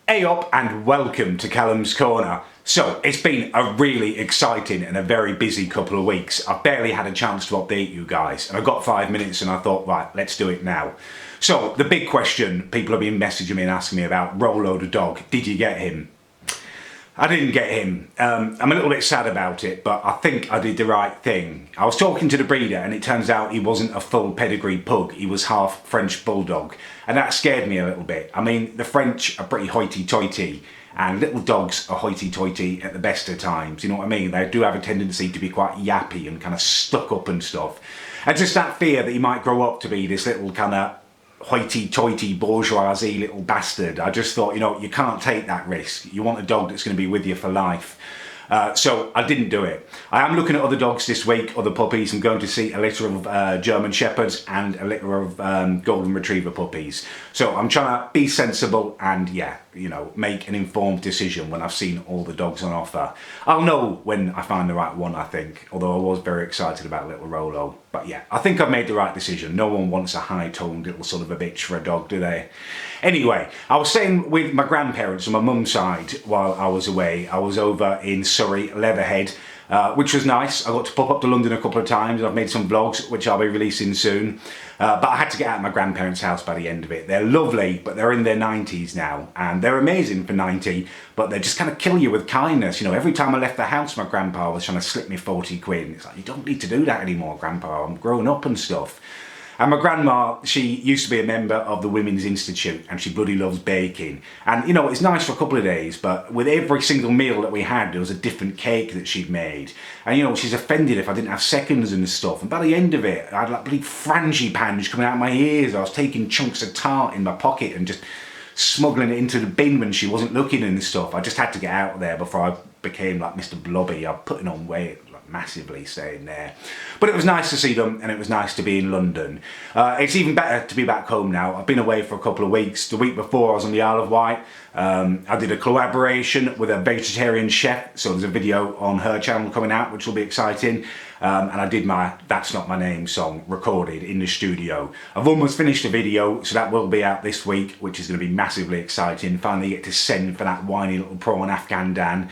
Hey up and welcome to Callums Corner. So it's been a really exciting and a very busy couple of weeks. I've barely had a chance to update you guys and I've got 5 minutes and I thought, right, let's do it now. So the big question people have been messaging me and asking me about, Rolo the dog, did you get him? I didn't get him. I'm a little bit sad about it, but I think I did the right thing. I was talking to the breeder and it turns out he wasn't a full pedigree pug, he was half French bulldog. And that scared me a little bit. I mean, the French are pretty hoity-toity and little dogs are hoity-toity at the best of times, you know what I mean? They do have a tendency to be quite yappy and kind of stuck up and stuff. And just that fear that he might grow up to be this little kind of hoity-toity bourgeoisie little bastard. I just thought, you know, you can't take that risk. You want a dog that's going to be with you for life. So I didn't do it. I am looking at other dogs this week, other puppies. I'm going to see a litter of German Shepherds and a litter of Golden Retriever puppies. So I'm trying to be sensible and, yeah, you know, make an informed decision when I've seen all the dogs on offer. I'll know when I find the right one, I think, although I was very excited about little Rolo. But yeah, I think I've made the right decision. No one wants a high-toned little son of a bitch for a dog, do they? Anyway, I was staying with my grandparents on my mum's side while I was away. I was over in Surrey, Leatherhead, which was nice. I got to pop up to London a couple of times. I've made some vlogs, which I'll be releasing soon. But I had to get out of my grandparents' house by the end of it. They're lovely, but they're in their 90s now. And they're amazing for 90, but they just kind of kill you with kindness. You know, every time I left the house, my grandpa was trying to slip me 40 quid. It's like, you don't need to do that anymore, grandpa. I'm grown up and stuff. And my grandma, she used to be a member of the Women's Institute and she bloody loves baking. And you know, it's nice for a couple of days, but with every single meal that we had, there was a different cake that she'd made. And you know, she's offended if I didn't have seconds and stuff. And by the end of it, I had like bloody frangipans coming out of my ears. I was taking chunks of tart in my pocket and just smuggling it into the bin when she wasn't looking and stuff. I just had to get out of there before I became like Mr. Blobby. I'm putting on weight massively staying there, but it was nice to see them and it was nice to be in London. It's even better to be back home now. I've been away for a couple of weeks. The week before I was on the Isle of Wight. I did a collaboration with a vegetarian chef, so there's a video on her channel coming out which will be exciting, and I did my That's Not My Name song recorded in the studio. I've almost finished the video, so that will be out this week, which is going to be massively exciting. Finally get to send for that whiny little prawn Afghan Dan.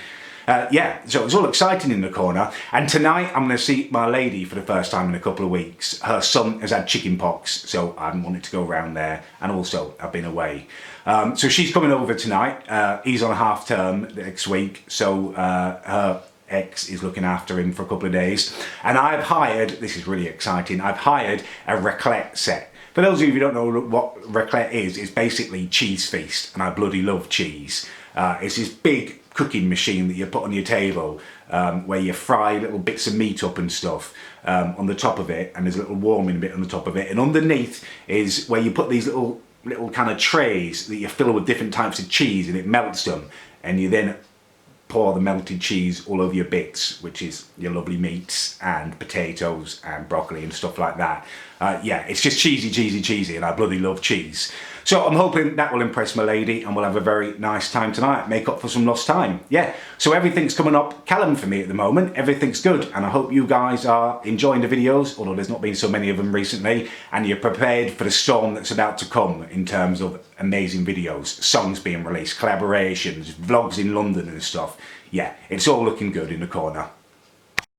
Yeah, so it's all exciting in the corner. And tonight I'm going to see my lady for the first time in a couple of weeks. Her son has had chicken pox, so I wanted to go around there. And also, I've been away. So she's coming over tonight. He's on a half term next week, so her ex is looking after him for a couple of days. And I've hired, this is really exciting, I've hired a raclette set. For those of you who don't know what raclette is, it's basically cheese feast. And I bloody love cheese. It's this big cooking machine that you put on your table where you fry little bits of meat up and stuff on the top of it, and there's a little warming bit on the top of it, and underneath is where you put these little kind of trays that you fill with different types of cheese and it melts them, and you then pour the melted cheese all over your bits, which is your lovely meats and potatoes and broccoli and stuff like that. Yeah, it's just cheesy, and I bloody love cheese. So I'm hoping that will impress my lady and we'll have a very nice time tonight, make up for some lost time. Yeah, so everything's coming up Callum for me at the moment, everything's good, and I hope you guys are enjoying the videos, although there's not been so many of them recently, and you're prepared for the storm that's about to come in terms of amazing videos, songs being released, collaborations, vlogs in London and stuff. Yeah, it's all looking good in the corner.